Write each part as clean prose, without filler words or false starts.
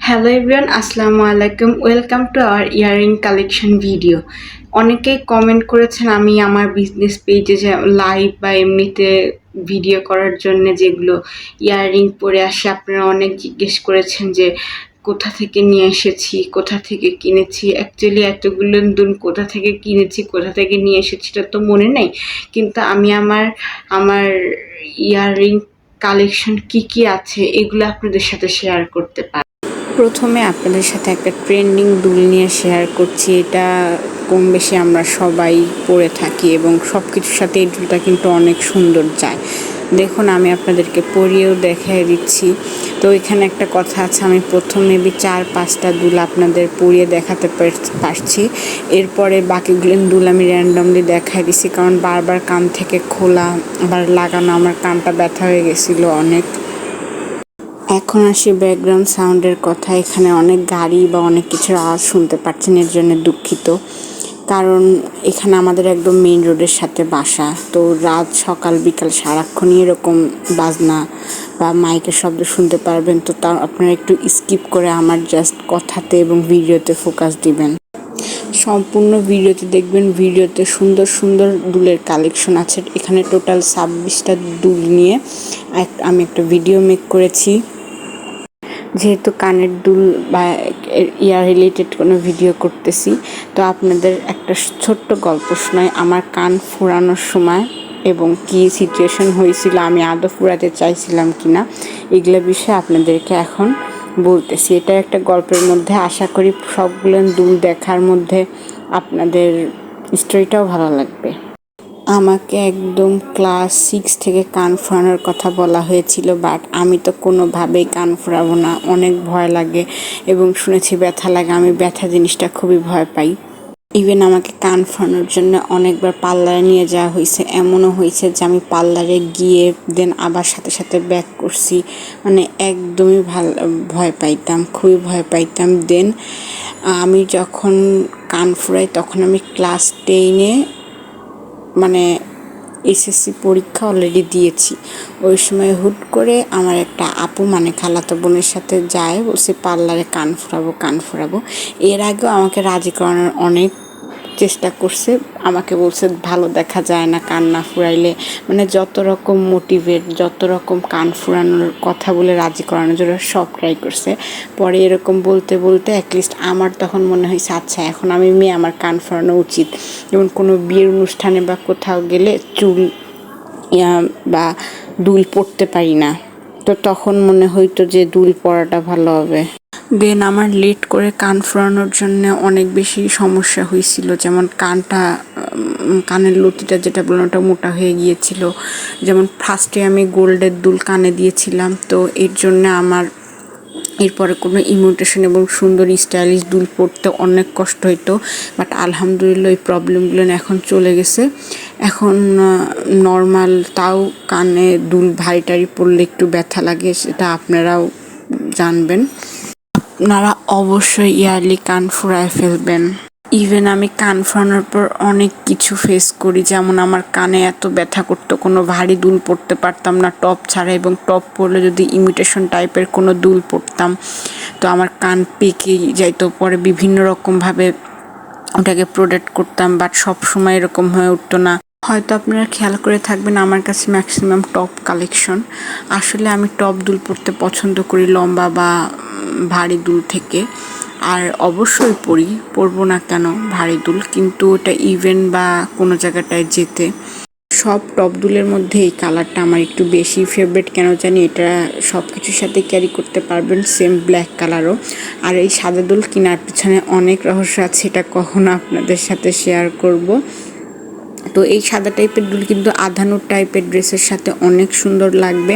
Hello everyone, আসসালামু আলাইকুম। Welcome to our earring collection video. অনেকেই কমেন্ট করেছেন আমি আমার বিজনেস পেজে যে লাইভ বা এমনিতে ভিডিও করার জন্য যেগুলো ইয়ারিং পরে আসে, আপনারা অনেক জিজ্ঞেস করেছেন যে কোথা থেকে নিয়ে এসেছি, কোথা থেকে কিনেছি। অ্যাকচুয়ালি এতগুলো দুল কোথা থেকে কিনেছি, কোথা থেকে নিয়ে এসেছি এটা তো মনে নেই, কিন্তু আমি আমার ইয়ারিং কালেকশন কি আছে এগুলো আপনাদের সাথে শেয়ার করতে পারি। প্রথমে আপনাদের সাথে একটা ট্রেন্ডিং দুল নিয়ে শেয়ার করছি। এটা কম বেশি আমরা সবাই পরে থাকি এবং সব কিছুর সাথে এই দুলটা কিন্তু অনেক সুন্দর যায়। দেখুন, আমি আপনাদেরকে পরিয়েও দেখিয়ে দিচ্ছি। তো এখানে একটা কথা আছে, আমি প্রথম মেবি 4-5টা দুল আপনাদের পরিয়ে দেখাতে পারছি। এরপরে বাকিগুলো দুল আমি র্যান্ডমলি দেখাই দিছি, কারণ বারবার কান থেকে খোলা আবার লাগানো আমার কানটা ব্যথা হয়ে গেছিলো অনেক। এখন আসি ব্যাকগ্রাউন্ড সাউন্ডের কথা। এখানে অনেক গাড়ি বা অনেক কিছুর আওয়াজ শুনতে পাচ্ছেন, এর জন্য দুঃখিত। কারণ এখানে আমাদের একদম মেইন রোডের সাথে বাসা, তো রাত সকাল বিকাল সারাক্ষণই এরকম বাজনা বা মাইকের শব্দ শুনতে পারবেন। তো তা আপনারা একটু স্কিপ করে আমার জাস্ট কথাতে এবং ভিডিওতে ফোকাস দিবেন। সম্পূর্ণ ভিডিওতে দেখবেন, ভিডিওতে সুন্দর সুন্দর দুলের কালেকশন আছে। এখানে টোটাল 26টা দুল নিয়ে আমি একটা ভিডিও মেক করেছি। যেহেতু কানের দুল বা ইয়ার রিলেটেড কোনো ভিডিও করতেছি, তো আপনাদের একটা ছোট্ট গল্প শোনাই আমার কান ফোড়ানোর সময় এবং কি সিচুয়েশন হয়েছিল, আমি আদৌ ফোড়াতে চাইছিলাম কি না, এগুলো বিষয়ে আপনাদেরকে এখন বলতেছি। এটা একটা গল্পের মধ্যে, আশা করি সবগুলো দুল দেখার মধ্যে আপনাদের স্টোরিটাও ভালো লাগবে। আমাকে একদম ক্লাস 6 থেকে কান ফোড়ানোর কথা বলা হয়েছিল, বাট আমি তো কোনোভাবেই কান ফোড়াবো না, অনেক ভয় লাগে এবং শুনেছি ব্যথা লাগে। আমি ব্যথা জিনিসটা খুবই ভয় পাই। ইভেন আমাকে কান ফোড়ানোর জন্য অনেকবার পার্লারে নিয়ে যাওয়া হয়েছে। এমনও হয়েছে যে আমি পার্লারে গিয়ে দেন আবার সাথে সাথে ব্যাক করছি। মানে একদমই ভয় পাইতাম, খুবই ভয় পাইতাম। দেন আমি যখন কান ফোড়াই তখন আমি ক্লাস 10-এ মানে এসএসসি পরীক্ষা অলরেডি দিয়েছি। ওই সময় হুট করে আমার একটা আপু, মানে খালাতো বোনের সাথে যায়, বলছে পার্লারে কান ফোড়াবো। এর আগেও আমাকে রাজি করানোর অনেক চেষ্টা করছে, আমাকে বলছে ভালো দেখা যায় না কান না ফুরাইলে, মানে যত রকম মোটিভেট, যত রকম কান ফুরানোর কথা বলে রাজি করানোর জন্য সব ট্রাই করছে। পরে এরকম বলতে বলতে অ্যাটলিস্ট আমার তখন মনে হয়েছে আচ্ছা এখন আমি মেয়ে, আমার কান ফুরানো উচিত। যেমন কোনো বিয়ের অনুষ্ঠানে বা কোথাও গেলে চুল বা দুল পরতে পারি না, তো তখন মনে হইতো যে দুল পরাটা ভালো হবে। দেন আমার লেট করে কান ফোড়ানোর জন্য অনেক বেশি সমস্যা হয়েছিল, যেমন কানের লতিটা যেটা বললাম ওটা মোটা হয়ে গিয়েছিল। যেমন ফার্স্টে আমি গোল্ডের দুল কানে দিয়েছিলাম, তো এর জন্য আমার এরপরে কোনো ইমিটেশন এবং সুন্দর স্টাইলিশ দুল পরতে অনেক কষ্ট হইতো। বাট আলহামদুলিল্লাহ এই প্রবলেমগুলো এখন চলে গেছে। এখন নর্মাল, তাও কানে দুল ভারী টারি পরলে একটু ব্যথা লাগে, সেটা আপনারাও জানবেন। আপনারা অবশ্যই ইয়ারলি কান ফুরায় ফেলবেন। ইভেন আমি কান ফোড়ানোর পর অনেক কিছু ফেস করি, যেমন আমার কানে এত ব্যথা করতো, কোনো ভারী দুল পরতে পারতাম না টপ ছাড়া, এবং টপ পরলে যদি ইমিটেশন টাইপের কোনো দুল পরতাম তো আমার কান পেকে যাইতো। পরে বিভিন্ন রকমভাবে ওটাকে প্রোটেক্ট করতাম, বাট সব সময় এরকম হয়ে উঠতো না। হয়তো আপনারা খেয়াল করে থাকবেন আমার কাছে ম্যাক্সিমাম টপ কালেকশন। আসলে আমি টপ দুল পরতে পছন্দ করি, লম্বা বা ভারী দুল থেকে। আর অবশ্যই পরবো না কেন ভারী দুল, কিন্তু ওটা ইভেন্ট বা কোনো জায়গাটায় যেতে। সব টপ দুলের মধ্যে এই কালারটা আমার একটু বেশি ফেভারিট, কেন জানি এটা সব কিছুর সাথে ক্যারি করতে পারবেন, সেম ব্ল্যাক কালারও। আর এই সাদা দুল কেনার পিছনে অনেক রহস্য আছে, এটা কখনো আপনাদের সাথে শেয়ার করব। তো এই সাদা টাইপের দুল কিন্তু আধানুর টাইপের ড্রেসের সাথে অনেক সুন্দর লাগবে।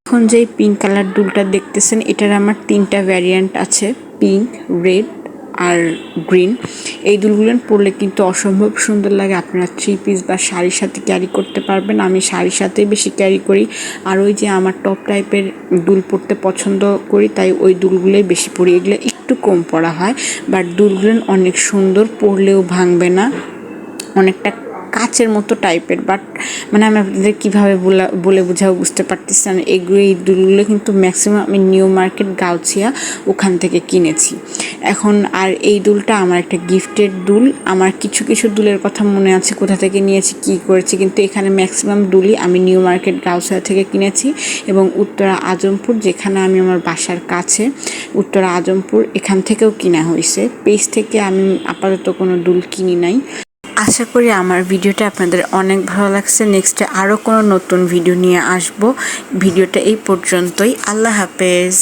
এখন যেই পিঙ্ক কালার দুলটা দেখতেছেন, এটার আমার 3টা ভ্যারিয়েন্ট আছে, পিঙ্ক, রেড আর গ্রিন। এই দুলগুলো পরলে কিন্তু অসম্ভব সুন্দর লাগে। আপনারা 3 পিস বা শাড়ির সাথে ক্যারি করতে পারবেন। আমি শাড়ির সাথেই বেশি ক্যারি করি, আর ওই যে আমার টপ টাইপের দুল পরতে পছন্দ করি, তাই ওই দুলগুলোই বেশি পরি। এগুলো একটু কম পরা হয়, বাট দুলগুলো অনেক সুন্দর, পরলেও ভাঙবে না, অনেকটা কাচের মতো টাইপের, বাট মানে আমি আপনাদের কীভাবে বলে বোঝাবো বুঝতে পারতেছি না। এই দুলগুলো কিন্তু ম্যাক্সিমাম আমি নিউ মার্কেট গাউছিয়া ওখান থেকে কিনেছি। এখন আর এই দুলটা আমার একটা গিফটেড দুল। আমার কিছু কিছু দুলের কথা মনে আছে কোথা থেকে নিয়েছি, কী করেছি, কিন্তু এখানে ম্যাক্সিমাম দুলই আমি নিউ মার্কেট গাউছিয়া থেকে কিনেছি এবং উত্তরা আজমপুর, যেখানে আমি আমার বাসার কাছে উত্তরা আজমপুর, এখান থেকেও কিনা হয়েছে। পেজ থেকে আমি আপাতত কোনো দুল কিনি নাই। আশা করি আমার ভিডিওটা আপনাদের অনেক ভালো লাগছে। নেক্সটে আরও কোনো নতুন ভিডিও নিয়ে আসবো। ভিডিওটা এই পর্যন্তই। আল্লাহ হাফেজ।